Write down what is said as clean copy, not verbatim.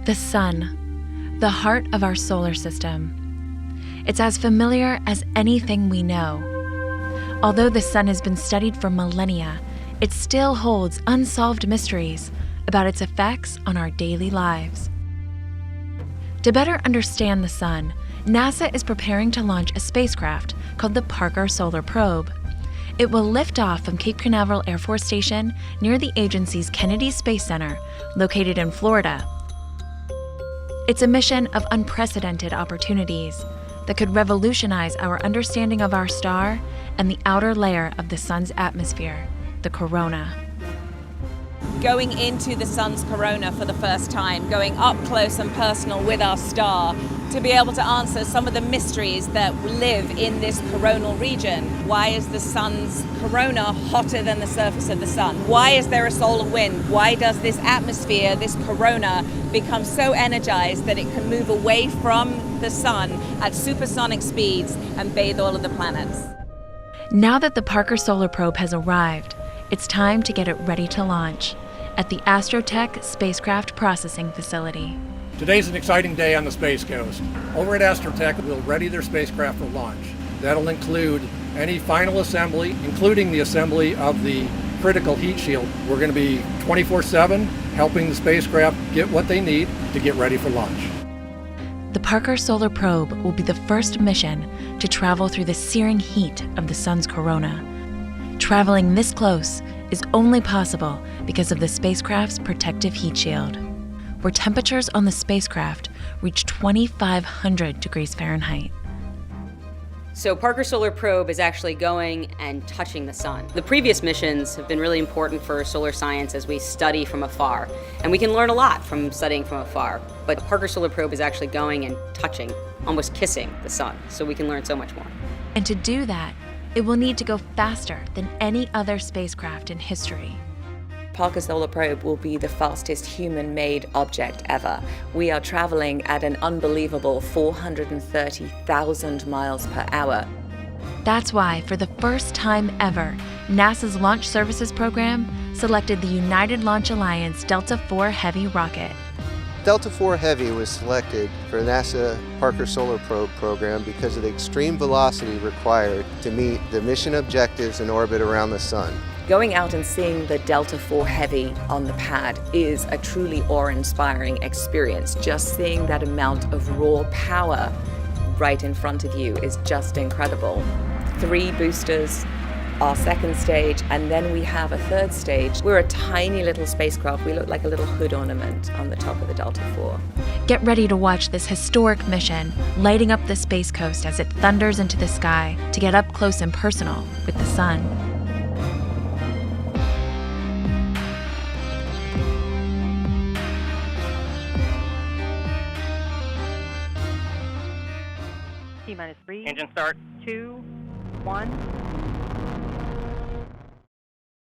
The sun, the heart of our solar system. It's as familiar as anything we know. Although the sun has been studied for millennia, it still holds unsolved mysteries about its effects on our daily lives. To better understand the sun, NASA is preparing to launch a spacecraft called the Parker Solar Probe. It will lift off from Cape Canaveral Air Force Station near the agency's Kennedy Space Center, located in Florida. It's a mission of unprecedented opportunities that could revolutionize our understanding of our star and the outer layer of the sun's atmosphere, the corona. Going into the sun's corona for the first time, going up close and personal with our star, to be able to answer some of the mysteries that live in this coronal region. Why is the sun's corona hotter than the surface of the sun? Why is there a solar wind? Why does this atmosphere, this corona, become so energized that it can move away from the sun at supersonic speeds and bathe all of the planets? Now that the Parker Solar Probe has arrived, it's time to get it ready to launch at the Astrotech Spacecraft Processing Facility. Today's an exciting day on the Space Coast. Over at Astrotech, we'll ready their spacecraft for launch. That'll include any final assembly, including the assembly of the critical heat shield. We're going to be 24/7 helping the spacecraft get what they need to get ready for launch. The Parker Solar Probe will be the first mission to travel through the searing heat of the sun's corona. Traveling this close is only possible because of the spacecraft's protective heat shield, where temperatures on the spacecraft reach 2,500 degrees Fahrenheit. So Parker Solar Probe is actually going and touching the sun. The previous missions have been really important for solar science as we study from afar. And we can learn a lot from studying from afar. But the Parker Solar Probe is actually going and touching, almost kissing the sun. So we can learn so much more. And to do that, it will need to go faster than any other spacecraft in history. Parker Solar Probe will be the fastest human-made object ever. We are traveling at an unbelievable 430,000 miles per hour. That's why, for the first time ever, NASA's Launch Services Program selected the United Launch Alliance Delta IV Heavy rocket. Delta IV Heavy was selected for NASA Parker Solar Probe program because of the extreme velocity required to meet the mission objectives in orbit around the sun. Going out and seeing the Delta IV Heavy on the pad is a truly awe-inspiring experience. Just seeing that amount of raw power right in front of you is just incredible. 3 boosters, our second stage, and then we have a third stage. We're a tiny little spacecraft. We look like a little hood ornament on the top of the Delta IV. Get ready to watch this historic mission lighting up the Space Coast as it thunders into the sky to get up close and personal with the sun. T-minus 3. Engine start. 2, 1.